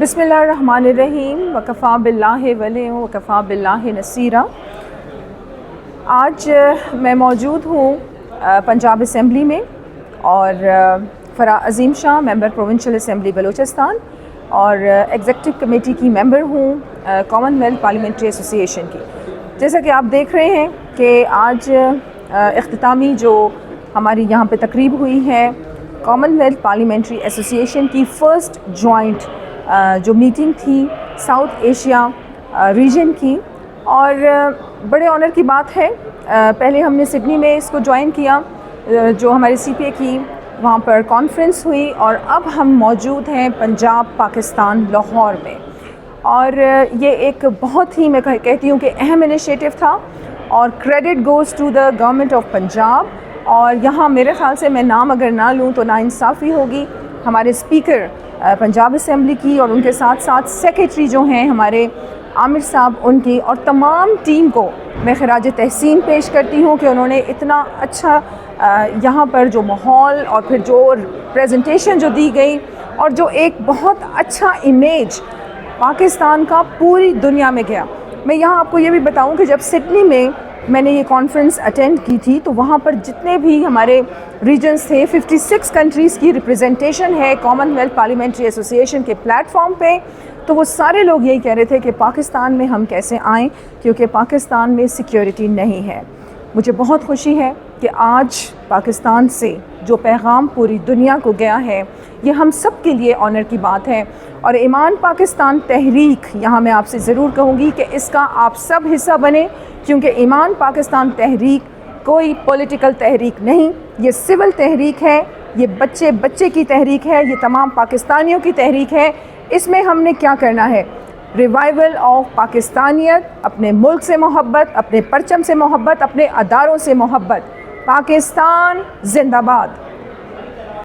بسم اللہ الرحمن الرحیم وکفا باللہ ولی وکفا باللہ نصیرا۔ آج میں موجود ہوں پنجاب اسمبلی میں اور عظیم شاہ ممبر پروونشل اسمبلی بلوچستان اور ایگزیکٹو کمیٹی کی ممبر ہوں کامن ویلتھ پارلیمنٹری ایسوسی ایشن کی۔ جیسا کہ آپ دیکھ رہے ہیں کہ آج اختتامی جو ہماری یہاں پہ تقریب ہوئی ہے کامن ویلتھ پارلیمنٹری ایسوسی ایشن کی فرسٹ جوائنٹ جو میٹنگ تھی ساؤتھ ایشیا ریجن کی، اور بڑے آنر کی بات ہے۔ پہلے ہم نے سڈنی میں اس کو جوائن کیا جو ہماری سی پی اے کی وہاں پر کانفرنس ہوئی، اور اب ہم موجود ہیں پنجاب پاکستان لاہور میں، اور یہ ایک بہت ہی میں کہتی ہوں کہ اہم انیشیٹو تھا، اور credit goes to the government of Punjab. اور یہاں میرے خیال سے میں نام اگر نہ لوں تو ناانصافی ہوگی ہمارے اسپیکر پنجاب اسمبلی کی، اور ان کے ساتھ ساتھ سیکریٹری جو ہیں ہمارے عامر صاحب ان کی، اور تمام ٹیم کو میں خراج تحسین پیش کرتی ہوں کہ انہوں نے اتنا اچھا یہاں پر جو ماحول اور پھر جو پریزنٹیشن جو دی گئی، اور جو ایک بہت اچھا امیج پاکستان کا پوری دنیا میں گیا۔ میں یہاں آپ کو یہ بھی بتاؤں کہ جب سڈنی میں نے یہ کانفرنس اٹینڈ کی تھی تو وہاں پر جتنے بھی ہمارے ریجنز تھے 56 کنٹریز کی ریپریزنٹیشن ہے کامن ویلتھ پارلیمنٹری ایسوسی ایشن کے پلیٹ فارم پہ، تو وہ سارے لوگ یہی کہہ رہے تھے کہ پاکستان میں ہم کیسے آئیں کیونکہ پاکستان میں سیکیورٹی نہیں ہے۔ مجھے بہت خوشی ہے کہ آج پاکستان سے جو پیغام پوری دنیا کو گیا ہے یہ ہم سب کے لیے آنر کی بات ہے، اور ایمان پاکستان تحریک یہاں میں آپ سے ضرور کہوں گی کہ اس کا آپ سب حصہ بنیں، کیونکہ ایمان پاکستان تحریک کوئی پولیٹیکل تحریک نہیں، یہ سول تحریک ہے، یہ بچے کی تحریک ہے، یہ تمام پاکستانیوں کی تحریک ہے۔ اس میں ہم نے کیا کرنا ہے؟ ریوائول آف پاکستانیت، اپنے ملک سے محبت، اپنے پرچم سے محبت، اپنے اداروں سے محبت۔ پاکستان زندہ باد۔